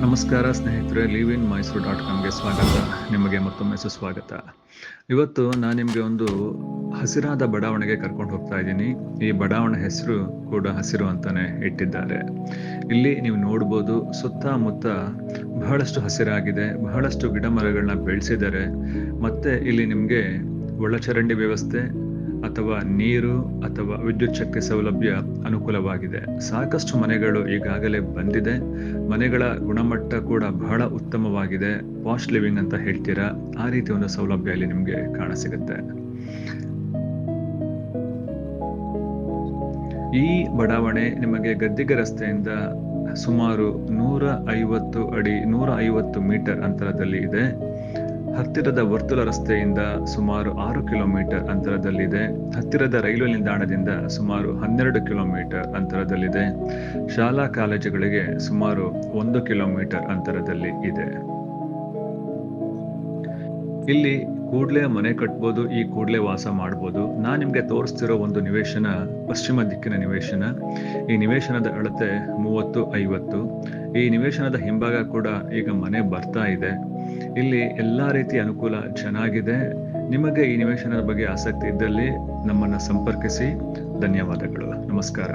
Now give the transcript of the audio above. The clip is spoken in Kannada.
ನಮಸ್ಕಾರ ಸ್ನೇಹಿತರೆ, ಲಿವ್ ಇನ್ ಮೈಸೂರು.comಗೆ ಸ್ವಾಗತ. ನಿಮಗೆ ಮತ್ತೊಮ್ಮೆ ಸುಸ್ವಾಗತ. ಇವತ್ತು ನಾನು ನಿಮಗೆ ಒಂದು ಹಸಿರಾದ ಬಡಾವಣೆಗೆ ಕರ್ಕೊಂಡು ಹೋಗ್ತಾ ಇದ್ದೀನಿ. ಈ ಬಡಾವಣೆ ಹೆಸರು ಕೂಡ ಹಸಿರು ಅಂತಾನೆ ಇಟ್ಟಿದ್ದಾರೆ. ಇಲ್ಲಿ ನೀವು ನೋಡ್ಬೋದು, ಸುತ್ತಮುತ್ತ ಬಹಳಷ್ಟು ಹಸಿರಾಗಿದೆ, ಬಹಳಷ್ಟು ಗಿಡ ಮರಗಳನ್ನ ಬೆಳೆಸಿದ್ದಾರೆ. ಮತ್ತೆ ಇಲ್ಲಿ ನಿಮಗೆ ಒಳಚರಂಡಿ ವ್ಯವಸ್ಥೆ ಅಥವಾ ನೀರು ಅಥವಾ ವಿದ್ಯುತ್ ಶಕ್ತಿ ಸೌಲಭ್ಯ ಅನುಕೂಲವಾಗಿದೆ. ಸಾಕಷ್ಟು ಮನೆಗಳು ಈಗಾಗಲೇ ಬಂದಿದೆ. ಮನೆಗಳ ಗುಣಮಟ್ಟ ಕೂಡ ಬಹಳ ಉತ್ತಮವಾಗಿದೆ. ಪಾಶ್ ಲಿವಿಂಗ್ ಅಂತ ಹೇಳ್ತೀರಾ, ಆ ರೀತಿ ಒಂದು ಸೌಲಭ್ಯ ಇಲ್ಲಿ ನಿಮಗೆ ಕಾಣಸಿಗುತ್ತೆ. ಈ ಬಡಾವಣೆ ನಿಮಗೆ ಗದ್ದಿಗೆ ರಸ್ತೆಯಿಂದ ಸುಮಾರು 150 ಮೀಟರ್ ಅಂತರದಲ್ಲಿ ಇದೆ. ಹತ್ತಿರದ ವರ್ತುಲ ರಸ್ತೆಯಿಂದ ಸುಮಾರು 6 ಕಿಲೋಮೀಟರ್ ಅಂತರದಲ್ಲಿದೆ. ಹತ್ತಿರದ ರೈಲ್ವೆ ನಿಲ್ದಾಣದಿಂದ ಸುಮಾರು 12 ಕಿಲೋಮೀಟರ್ ಅಂತರದಲ್ಲಿದೆ. ಶಾಲಾ ಕಾಲೇಜುಗಳಿಗೆ ಸುಮಾರು 1 ಕಿಲೋಮೀಟರ್ ಅಂತರದಲ್ಲಿ ಇದೆ. ಇಲ್ಲಿ ಕೂಡ್ಲೇ ಮನೆ ಕಟ್ಬೋದು, ಈ ಕೂಡ್ಲೇ ವಾಸ ಮಾಡ್ಬೋದು. ನಾನು ನಿಮ್ಗೆ ತೋರಿಸ್ತಿರೋ ಒಂದು ನಿವೇಶನ ಪಶ್ಚಿಮ ದಿಕ್ಕಿನ ನಿವೇಶನ. ಈ ನಿವೇಶನದ ಅಳತೆ 30-50. ಈ ನಿವೇಶನದ ಹಿಂಭಾಗ ಕೂಡ ಈಗ ಮನೆ ಬರ್ತಾ ಇದೆ. ಇಲ್ಲಿ ಎಲ್ಲಾ ರೀತಿಯ ಅನುಕೂಲ ಚೆನ್ನಾಗಿದೆ. ನಿಮಗೆ ಈ ನಿವೇಶನದ ಬಗ್ಗೆ ಆಸಕ್ತಿ ಇದ್ದಲ್ಲಿ ನಮ್ಮನ್ನ ಸಂಪರ್ಕಿಸಿ. ಧನ್ಯವಾದಗಳು. ನಮಸ್ಕಾರ.